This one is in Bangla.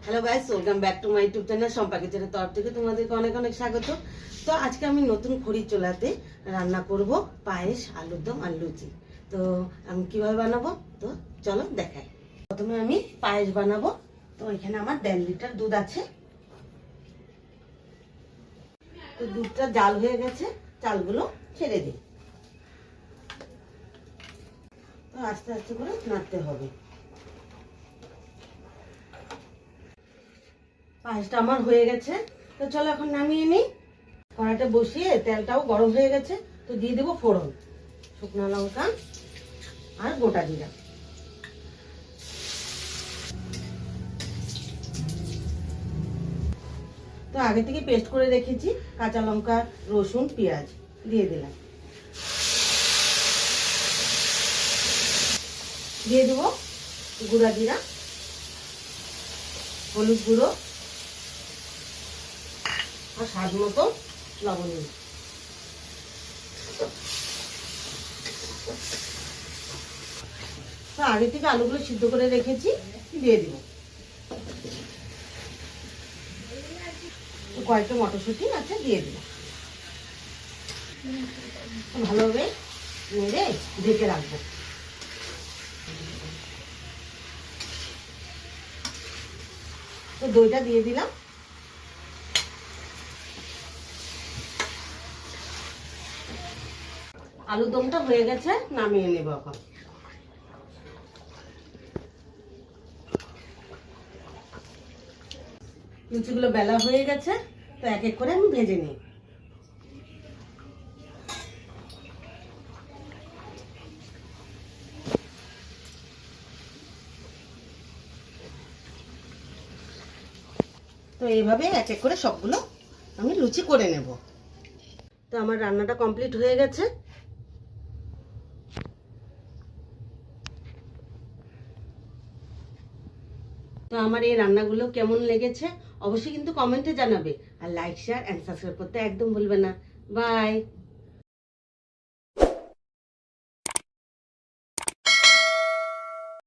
Hello guys, welcome back to my YouTube channel Shampa কিচেনের তরফ থেকে তোমাদেরকে অনেক অনেক স্বাগত। তো আজকে আমি নতুন খড়ির চুলাতে রান্না করব পায়েস, আলুর দম আর লুচি। তো আমি কিভাবে বানাবো তো চলো দেখাই। প্রথমে আমি পায়েস বানাবো। তো এখানে আমার 1.5 লিটার দুধ আছে। তো দুধটা জাল হয়ে গেছে, চালগুলো ছেড়ে দিই। তো আস্তে আস্তে করে নাড়তে হবে। পায়েসটা আমার হয়ে গেছে। তো চলো এখন নামিয়ে নিই। কড়াইটা বসিয়ে তেলটাও গরম হয়ে গেছে। তো দিয়ে দেবো ফোড়ন, শুকনো লঙ্কা আর গোটা জিরা। তো আগে থেকে পেস্ট করে রেখেছি কাঁচা লঙ্কা, রসুন, পেঁয়াজ দিয়ে দিলাম। দিয়ে দেবো গুঁড়া জিরা, হলুদ গুঁড়ো আর স্বাদ মতো লবণ। তো আগে থেকে আলুগুলো সিদ্ধ করে রেখেছি, দিয়ে দিব। কয়েকটা মটরশুঁটি আছে, দিয়ে দিব। ভালোভাবে নেড়ে ঢেকে রাখবো। তো দইটা দিয়ে দিলাম। আলুর দমটা হয়ে গেছে, নামিয়ে নেব এখন। লুচিগুলো বেলা হয়ে গেছে, তো এক এক করে আমি ভেজে নিই। তো এইভাবে এক এক করে সবগুলো আমি লুচি করে নেব। তো আমার রান্নাটা কমপ্লিট হয়ে গেছে। তো আমার এই রান্নাগুলো কেমন লেগেছে অবশ্যই কিন্তু কমেন্টে জানাবে। আর লাইক, শেয়ার এন্ড সাবস্ক্রাইব করতে একদম ভুলবে না। বাই।